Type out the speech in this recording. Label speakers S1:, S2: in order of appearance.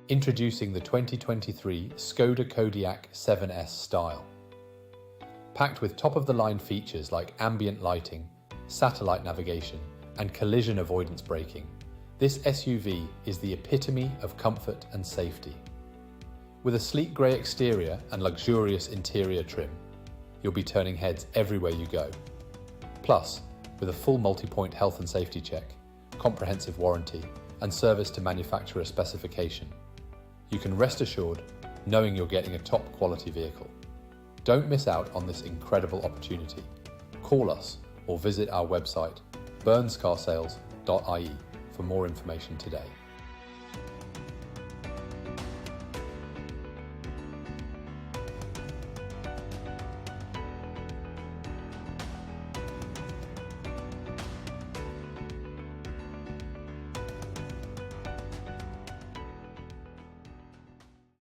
S1: Introducing the 2023 Skoda Kodiaq 7S Style. Packed with top-of-the-line features like ambient lighting, satellite navigation, and collision avoidance braking, this SUV is the epitome of comfort and safety. With a sleek grey exterior and luxurious interior trim, you'll be turning heads everywhere you go. Plus, with a full multi-point health and safety check, comprehensive warranty, and service to manufacturer specification, you can rest assured knowing you're getting a top quality vehicle. Don't miss out on this incredible opportunity. Call us or visit our website burnscarsales.ie for more information today.